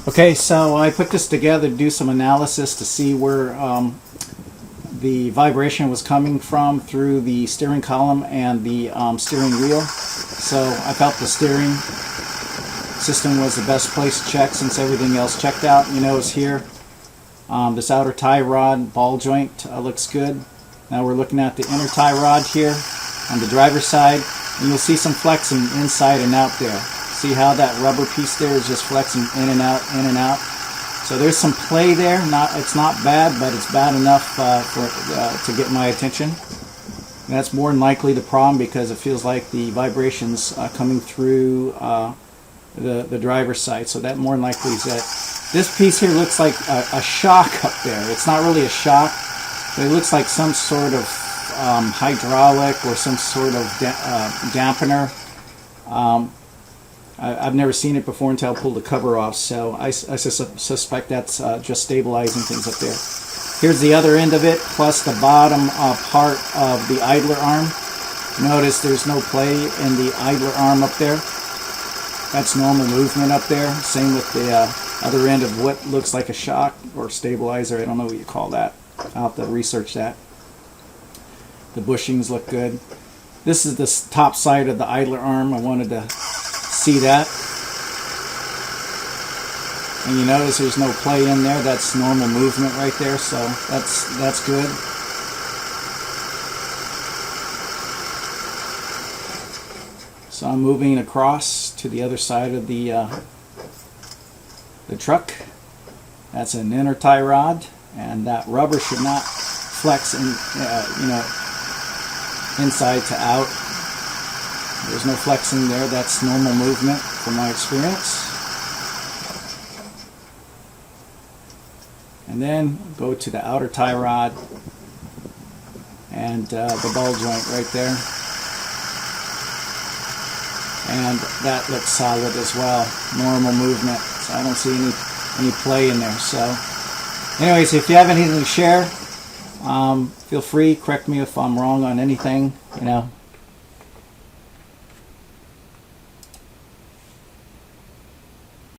Okay, so I put this together to do some analysis to see where the vibration was coming from through the steering column and the steering wheel. So I felt the steering system was the best place to check since everything else checked out. You notice here, this outer tie rod ball joint looks good. Now we're looking at the inner tie rod here on the driver's side, and you'll see some flexing inside and out there. See how that rubber piece there is just flexing in and out, in and out. So there's some play there. It's not bad, but it's bad enough to get my attention. And that's more than likely the problem because it feels like the vibrations coming through the driver's side. So that more than likely is that. This piece here looks like a shock up there. It's not really a shock, but it looks like some sort of hydraulic or some sort of dampener. I've never seen it before until I pulled the cover off, so I suspect that's just stabilizing things up there. Here's the other end of it, plus the bottom part of the idler arm. Notice there's no play in the idler arm up there. That's normal movement up there. Same with the other end of what looks like a shock or stabilizer. I don't know what you call that. I'll have to research that. The bushings look good. This is the top side of the idler arm. I wanted to see that. And you notice there's no play in there. That's normal movement right there, so that's good. So I'm moving across to the other side of the truck. That's an inner tie rod, and that rubber should not flex in, inside to out. There's no flexing there. That's normal movement from my experience. And then go to the outer tie rod and the ball joint right there. And that looks solid as well. Normal movement. So I don't see any play in there. So anyways, if you have anything to share, feel free, correct me if I'm wrong on anything,